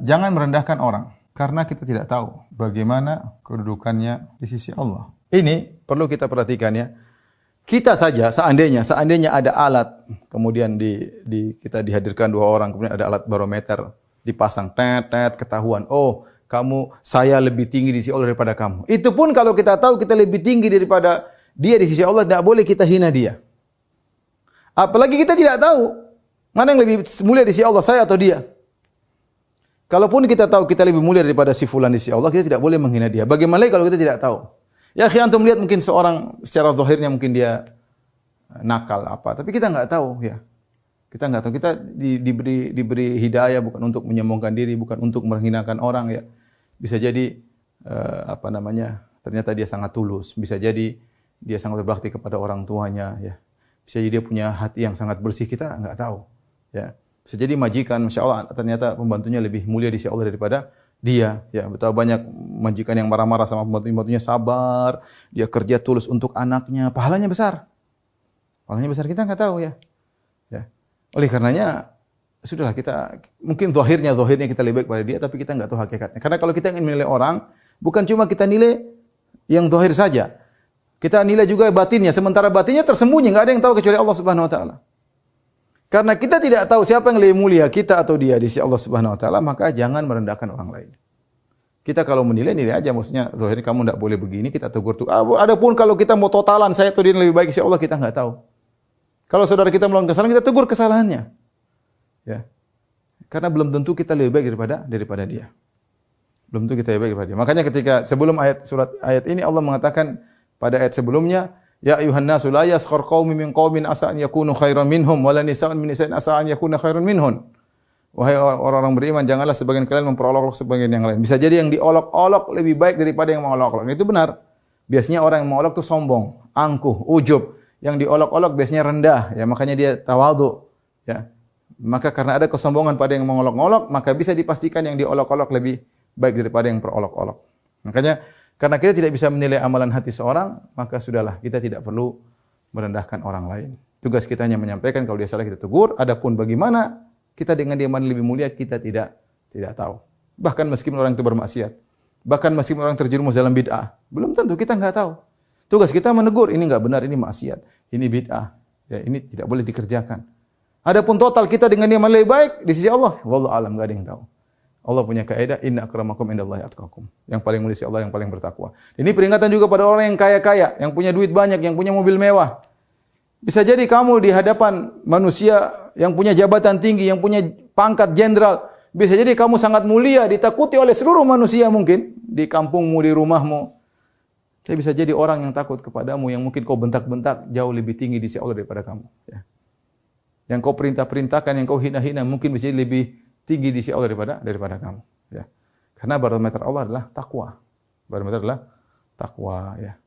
jangan merendahkan orang karena kita tidak tahu bagaimana kedudukannya di sisi Allah. Ini perlu kita perhatikan ya. Kita saja seandainya ada alat, kemudian kita dihadirkan 2 orang, kemudian ada alat barometer dipasang, tet ketahuan. Oh, saya lebih tinggi di sisi Allah daripada kamu. Itu pun kalau kita tahu kita lebih tinggi daripada dia di sisi Allah, tidak boleh kita hina dia. Apalagi kita tidak tahu mana yang lebih mulia di sisi Allah, saya atau dia. Kalaupun kita tahu kita lebih mulia daripada si fulan di sisi Allah, kita tidak boleh menghina dia. Bagaimana kalau kita tidak tahu? Ya, antum melihat mungkin seorang secara zahirnya mungkin dia nakal apa, tapi kita enggak tahu ya. Kita enggak tahu, kita diberi hidayah bukan untuk menyombongkan diri, bukan untuk menghinakan orang ya. Bisa jadi ternyata dia sangat tulus, bisa jadi dia sangat berbakti kepada orang tuanya ya. Bisa jadi dia punya hati yang sangat bersih, kita enggak tahu ya. Bisa jadi majikan, Masya Allah, ternyata pembantunya lebih mulia di sisi Allah daripada dia. Ya, betapa banyak majikan yang marah-marah sama pembantunya sabar, dia kerja tulus untuk anaknya, pahalanya besar. Pahalanya besar, kita enggak tahu ya. Ya. Oleh karenanya sudahlah, kita mungkin zahirnya kita lebih baik pada dia, tapi kita enggak tahu hakikatnya. Karena kalau kita ingin menilai orang, bukan cuma kita nilai yang zahir saja. Kita nilai juga batinnya, sementara batinnya tersembunyi, enggak ada yang tahu kecuali Allah Subhanahu wa taala. Karena kita tidak tahu siapa yang lebih mulia, kita atau dia di sisi Allah Subhanahu wa taala, maka jangan merendahkan orang lain. Kita kalau menilai aja, maksudnya zahirnya kamu tidak boleh begini, kita tegur tuh. Adapun kalau kita mau totalan saya atau dia lebih baik di sisi Allah, kita enggak tahu. Kalau saudara kita melakukan kesalahan, kita tegur kesalahannya. Ya. Karena belum tentu kita lebih baik daripada dia. Belum tentu kita lebih baik daripada dia. Makanya ketika sebelum ayat ini Allah mengatakan pada ayat sebelumnya, ya ayuhan nasu la yaskhar qaumin min qaumin asa an yakunu khairan minhum wala nisa'un min nisa'in asa an yakuna khairan minhun. Wahai orang-orang beriman, janganlah sebagian kalian memperolok-olok sebagian yang lain. Bisa jadi yang diolok-olok lebih baik daripada yang mengolok-olok. Itu benar. Biasanya orang yang mengolok itu sombong, angkuh, ujub. Yang diolok-olok biasanya rendah, ya makanya dia tawadhu, ya. Maka karena ada kesombongan pada yang mengolok-olok, maka bisa dipastikan yang diolok-olok lebih baik daripada yang perolok-olok. Makanya karena kita tidak bisa menilai amalan hati seorang, maka sudahlah, kita tidak perlu merendahkan orang lain. Tugas kita hanya menyampaikan, kalau dia salah kita tegur. Adapun bagaimana kita dengan dia mana lebih mulia, kita tidak tahu. Bahkan meskipun orang itu bermaksiat, bahkan meskipun orang terjerumus dalam bid'ah, belum tentu, kita enggak tahu. Tugas kita menegur, ini enggak benar, ini maksiat, ini bid'ah, ya ini tidak boleh dikerjakan. Adapun total kita dengan dia mana lebih baik di sisi Allah, wallahu alam, enggak ada yang tahu. Allah punya kaidah, inna akramakum indallahi atqakum. Yang paling mulia di sisi Allah yang paling bertakwa. Ini peringatan juga pada orang yang kaya-kaya, yang punya duit banyak, yang punya mobil mewah. Bisa jadi kamu di hadapan manusia yang punya jabatan tinggi, yang punya pangkat jenderal, bisa jadi kamu sangat mulia, ditakuti oleh seluruh manusia mungkin di kampungmu, di rumahmu. Tapi bisa jadi orang yang takut kepadamu, yang mungkin kau bentak-bentak jauh lebih tinggi di sisi Allah daripada kamu. Ya. Yang kau perintah-perintahkan, yang kau hina-hina, mungkin bisa jadi lebih tinggi di sisi Allah daripada kamu. Ya. Karena barometer Allah adalah takwa. Barometer adalah takwa. Ya.